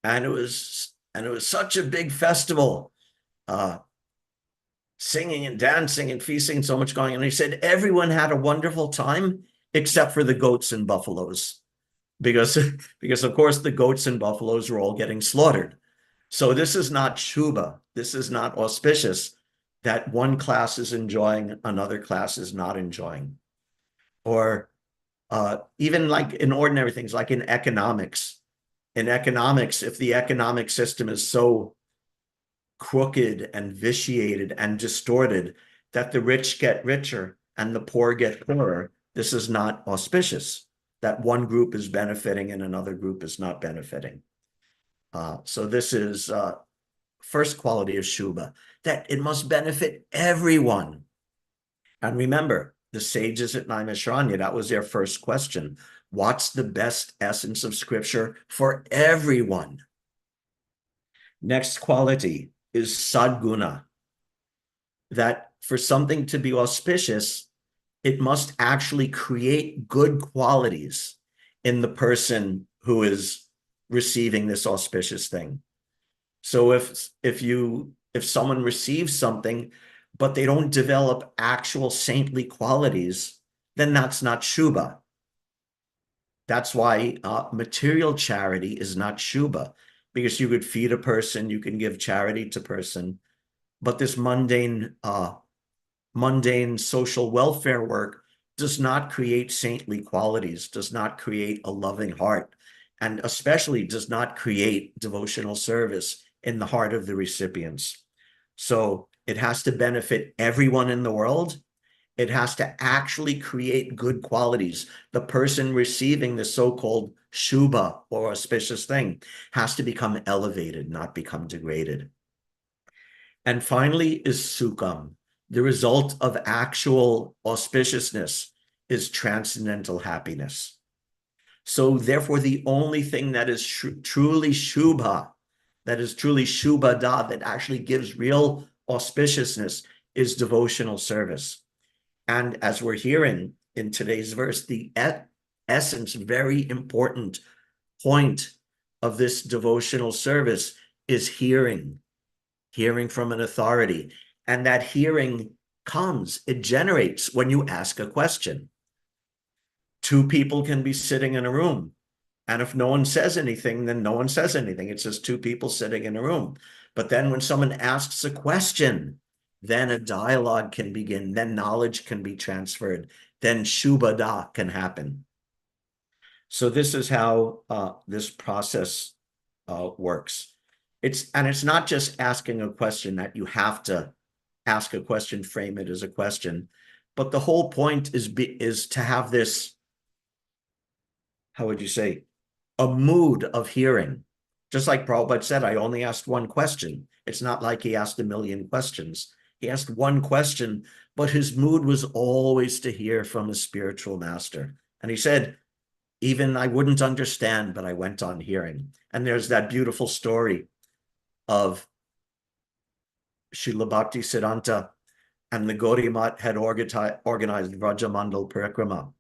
And it was such a big festival, singing and dancing and feasting, so much going on. And he said everyone had a wonderful time except for the goats and buffaloes. because of course the goats and buffaloes were all getting slaughtered. So this is not Shubha. This is not auspicious that one class is enjoying, another class is not enjoying. Or even like in ordinary things, like in economics. In economics, if the economic system is so crooked and vitiated and distorted that the rich get richer and the poor get poorer, this is not auspicious, that one group is benefiting and another group is not benefiting. So this is first quality of Shubha, that it must benefit everyone. And remember, the sages at Naimisharanya, that was their first question. What's the best essence of scripture for everyone? Next quality is sadguna, that for something to be auspicious, it must actually create good qualities in the person who is receiving this auspicious thing. So if someone receives something, but they don't develop actual saintly qualities, then that's not Shubha. That's why material charity is not Shubha, because you could feed a person, you can give charity to a person, but this mundane social welfare work does not create saintly qualities, does not create a loving heart, and especially does not create devotional service in the heart of the recipients. So it has to benefit everyone in the world. It has to actually create good qualities. The person receiving the so-called Shubha or auspicious thing has to become elevated, not become degraded. And finally is Sukham. The result of actual auspiciousness is transcendental happiness. So therefore, the only thing that is truly Shubha, that is truly Shubhada, that actually gives real auspiciousness, is devotional service. And as we're hearing in today's verse, the essence, very important point of this devotional service is hearing from an authority. And that hearing comes, it generates when you ask a question. Two people can be sitting in a room, and if no one says anything, then no one says anything. It's just two people sitting in a room. But then when someone asks a question, then a dialogue can begin, then knowledge can be transferred, then Shubhada can happen. So this is how this process works. It's not just asking a question that you have to ask a question, frame it as a question, but the whole point is to have this, how would you say, a mood of hearing. Just like Prabhupada said, I only asked one question. It's not like he asked a million questions. He asked one question, but his mood was always to hear from his spiritual master. And he said, even I wouldn't understand, but I went on hearing. And there's that beautiful story of Srila Bhakti Siddhanta and the Gaudiya Math had organized Vrajamandal Parikrama.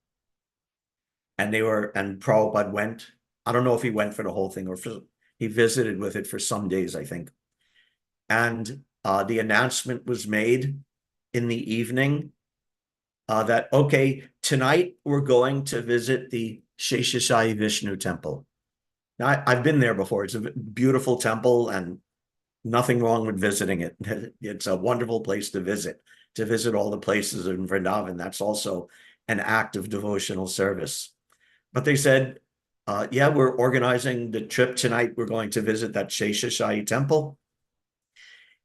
And Prabhupada went. I don't know if he went for the whole thing or he visited with it for some days, I think. And the announcement was made in the evening that, okay, tonight we're going to visit the Sheshashayi Vishnu temple. Now, I've been there before. It's a beautiful temple and nothing wrong with visiting it. It's a wonderful place to visit all the places in Vrindavan. That's also an act of devotional service. But they said, yeah, we're organizing the trip tonight. We're going to visit that Sheshashayi temple.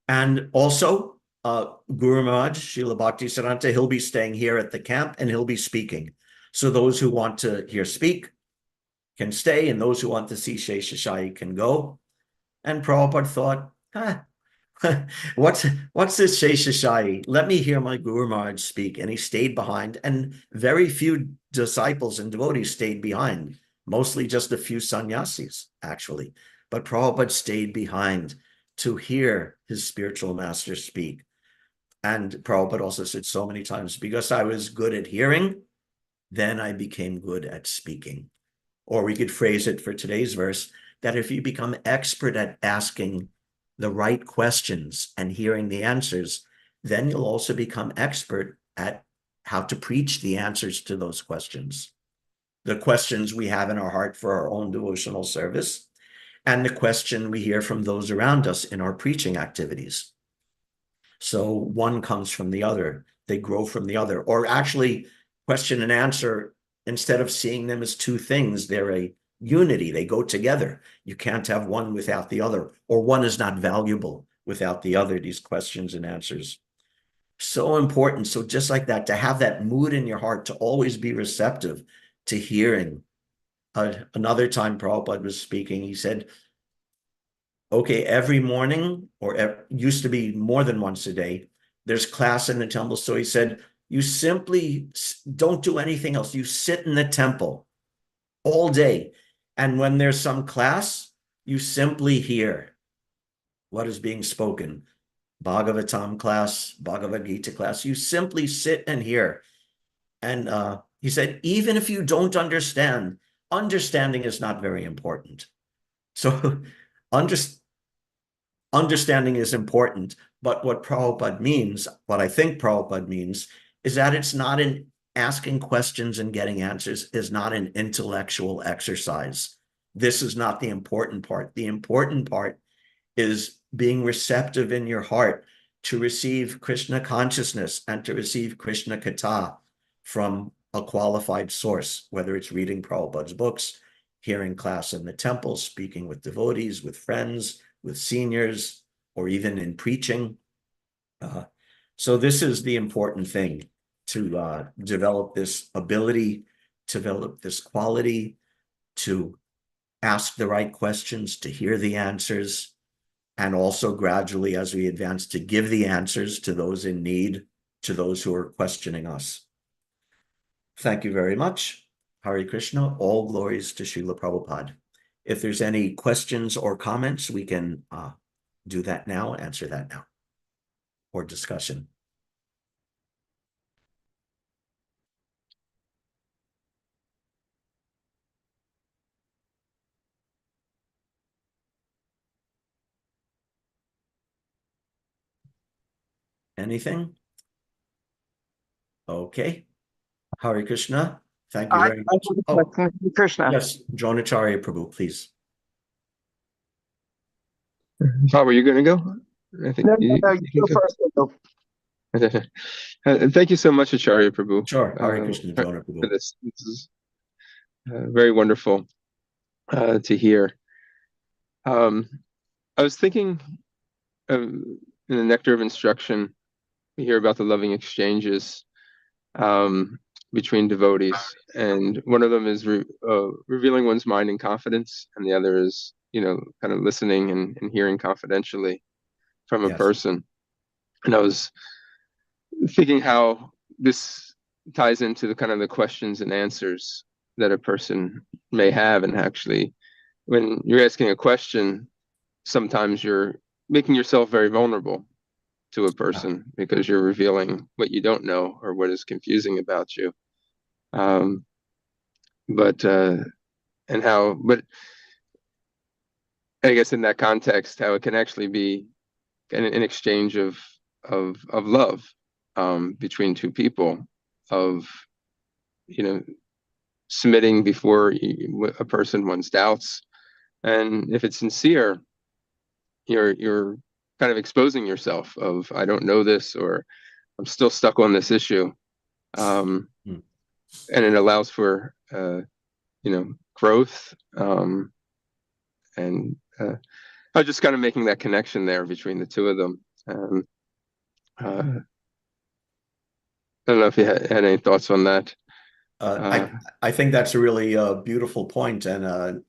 And also, Guru Maharaj, Srila Bhakti Siddhanta, he'll be staying here at the camp and he'll be speaking. So those who want to hear speak can stay, and those who want to see Sheshashayi can go. And Prabhupada thought, what's this Sheshashayi? Let me hear my Guru Maharaj speak. And he stayed behind, and very few disciples and devotees stayed behind, mostly just a few sannyasis, actually. But Prabhupada stayed behind to hear his spiritual master speak. And Prabhupada also said so many times, because I was good at hearing, then I became good at speaking. Or we could phrase it for today's verse, that if you become expert at asking the right questions and hearing the answers, then you'll also become expert at how to preach the answers to those questions. the questions we have in our heart for our own devotional service, and the question we hear from those around us in our preaching activities. So one comes from the other. They grow from the other. Or actually, question and answer, instead of seeing them as two things, they're a unity. They go together. You can't have one without the other, or one is not valuable without the other, these questions and answers. So important. So just like that, to have that mood in your heart, to always be receptive to hearing. Another time Prabhupada was speaking, he said, okay, every morning, or used to be more than once a day, there's class in the temple. So he said, you simply don't do anything else. You sit in the temple all day. And when there's some class, you simply hear what is being spoken. Bhagavatam class, Bhagavad Gita class, you simply sit and hear. And he said, even if you don't understand, understanding is not very important. So understanding is important, but what Prabhupada means, what I think Prabhupada means, is that it's not an asking questions and getting answers is not an intellectual exercise. This is not the important part. The important part is being receptive in your heart to receive Krishna consciousness and to receive Krishna Katha from a qualified source, whether it's reading Prabhupada's books, hearing class in the temple, speaking with devotees, with friends, with seniors, or even in preaching. So this is the important thing, to develop this ability, to develop this quality, to ask the right questions, to hear the answers, and also gradually, as we advance, to give the answers to those in need, to those who are questioning us. Thank you very much. Hare Krishna. All glories to Srila Prabhupada. If there's any questions or comments, we can do that now, answer that now, or discussion. Anything? Okay. Hare Krishna. Thank you I very much. have a Oh, question, Krishna. yes, Dronacharya Prabhu, please. Bob, are you going to go? I think No, you you go can first. go. Thank you so much, Acharya Prabhu, Sure. Hare Krishna, Drona for Prabhu. this. This is very wonderful to hear. I was thinking in the Nectar of Instruction, we hear about the loving exchanges between devotees, and one of them is revealing one's mind in confidence, and the other is, kind of listening and hearing confidentially from a Yes. person. And I was thinking how this ties into the kind of the questions and answers that a person may have. And actually, when you're asking a question, sometimes you're making yourself very vulnerable to a person because you're revealing what you don't know or what is confusing about you. But I guess in that context, how it can actually be an exchange of love between two people, of submitting before a person one's doubts, and if it's sincere, you're kind of exposing yourself of, I don't know this, or I'm still stuck on this issue, and it allows for growth, and I was just kind of making that connection there between the two of them. I don't know if you had any thoughts on that. I think that's a really beautiful point and a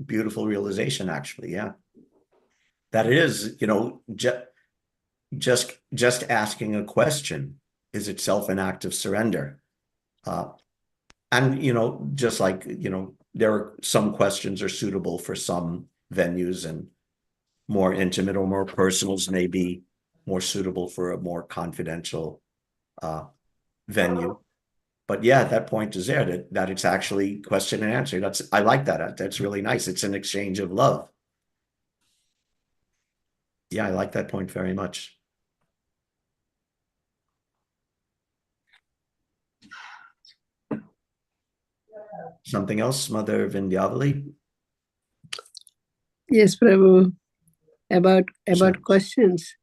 beautiful realization, actually. Yeah, that it is, just asking a question is itself an act of surrender. And, just like, there are some questions are suitable for some venues, and more intimate or more personals may be more suitable for a more confidential venue. But yeah, that point is there, that it's actually question and answer. I like that. That's really nice. It's an exchange of love. Yeah, I like that point very much. Something else, Mother Vindhyavali? Yes, Prabhu. About Sure. questions.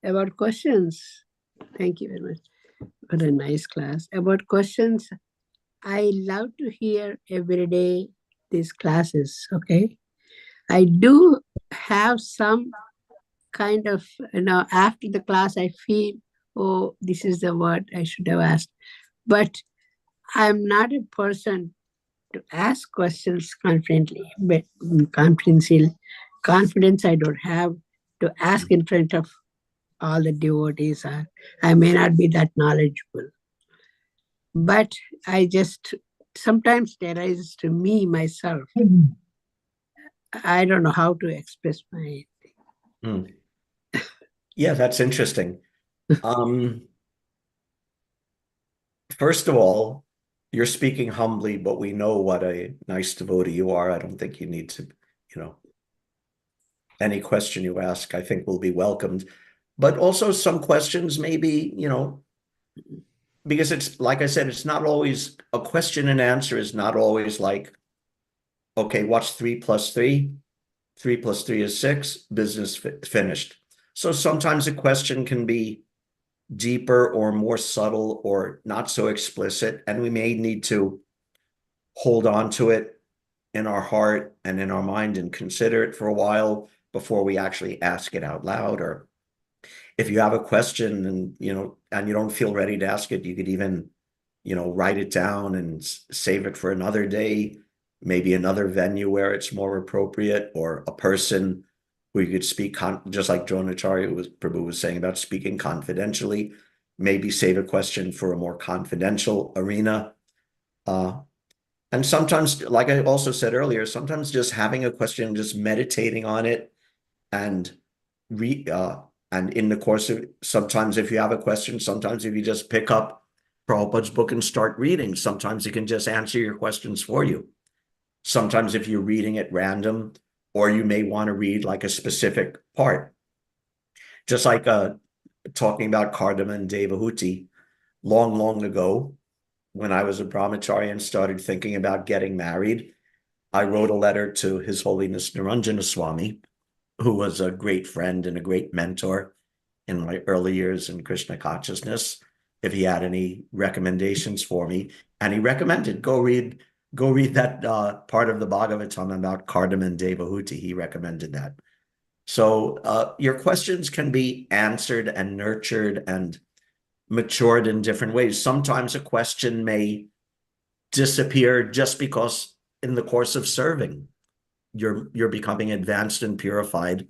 About questions. Thank you very much. What a nice class. About questions, I love to hear every day these classes, okay? I do have some kind of, after the class, I feel, oh, this is the word I should have asked. But I'm not a person to ask questions confidently, but confidence I don't have to ask in front of all the devotees. I may not be that knowledgeable. But I just, sometimes it arises to me, myself. I don't know how to express my... Yeah, that's interesting. First of all, you're speaking humbly, but we know what a nice devotee you are. I don't think you need to, any question you ask, I think will be welcomed. But also some questions maybe, because it's, like I said, it's not always, a question and answer is not always like, okay, what's 3 plus 3? 3 plus 3 is 6, business finished. So sometimes a question can be deeper or more subtle or not so explicit, and we may need to hold on to it in our heart and in our mind and consider it for a while before we actually ask it out loud. Or if you have a question and you don't feel ready to ask it, you could even write it down and save it for another day, maybe another venue where it's more appropriate, or a person who you could speak just like Prabhu was saying about speaking confidentially. Maybe save a question for a more confidential arena. And sometimes, like I also said earlier, sometimes just having a question, just meditating on it, and and in the course of, sometimes if you have a question, sometimes if you just pick up Prabhupada's book and start reading, sometimes it can just answer your questions for you. Sometimes if you're reading at random, or you may want to read like a specific part. Just like talking about Kardama and Devahuti, long ago, when I was a brahmachari and started thinking about getting married, I wrote a letter to His Holiness Niranjana Swami, who was a great friend and a great mentor in my early years in Krishna consciousness, if he had any recommendations for me. And he recommended, go read that part of the Bhagavatam about Kardama and Devahuti. He recommended that. So your questions can be answered and nurtured and matured in different ways. Sometimes a question may disappear just because in the course of serving, you're becoming advanced and purified,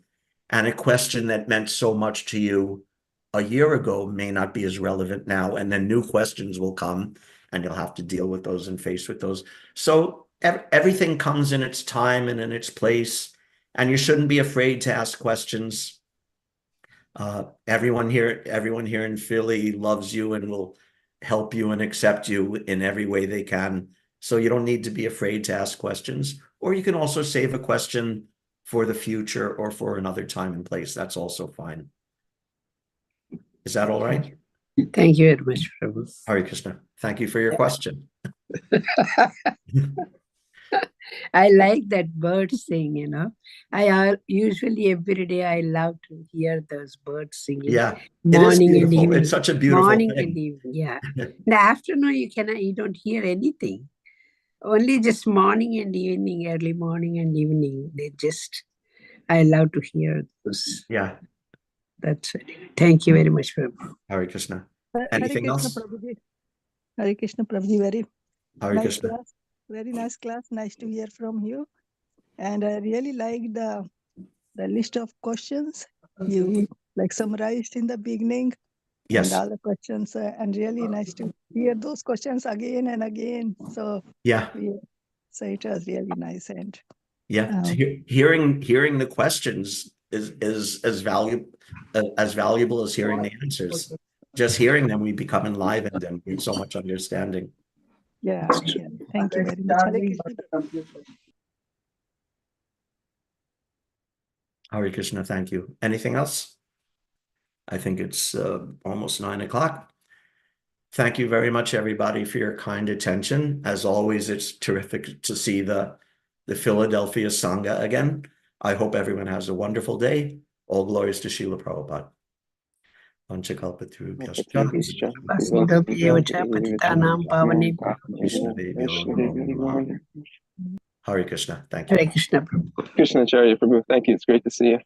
and a question that meant so much to you a year ago may not be as relevant now, and then new questions will come and you'll have to deal with those and face with those. So everything comes in its time and in its place, and you shouldn't be afraid to ask questions. Everyone here in Philly loves you and will help you and accept you in every way they can. So you don't need to be afraid to ask questions, or you can also save a question for the future or for another time and place. That's also fine. Is that all right? Thank you very much, Prabhu. Hare Krishna. Thank you for your question. I like that bird sing, I usually every day I love to hear those birds singing. Yeah, Morning it is and beautiful. evening. It's such a beautiful Morning thing. and evening, yeah. In the afternoon, you don't hear anything. Only just morning and evening, early morning and evening. I love to hear those. Yeah. That's it. Thank you very much, Prabhu. Hare Krishna. Hare Anything Krishna else? Prabhuji. Hare Krishna Prabhuji. Very Hare nice Krishna. class. Very nice class. Nice to hear from you. And I really like the list of questions you summarized in the beginning. Yes. And all the questions, and really nice to hear those questions again and again. So Yeah. so it was really nice. And Yeah. Hearing the questions is as valuable as hearing the answers. Just hearing them, we become enlivened and get so much understanding. yeah. Thank you very much. Hare Krishna. Hare Krishna, thank you. Anything else? I think it's almost 9 o'clock. Thank you very much, everybody, for your kind attention. As always, it's terrific to see the Philadelphia Sangha again. I hope everyone has a wonderful day. All glories to Srila Prabhupada. Vanchakalpatarubhyascha. Patitanam Pavane Vaishnavebhyo namo namaha. Hare Krishna. Thank you. Hare Krishna Prabhu. Krishna Acharya Prabhu, thank you. It's great to see you.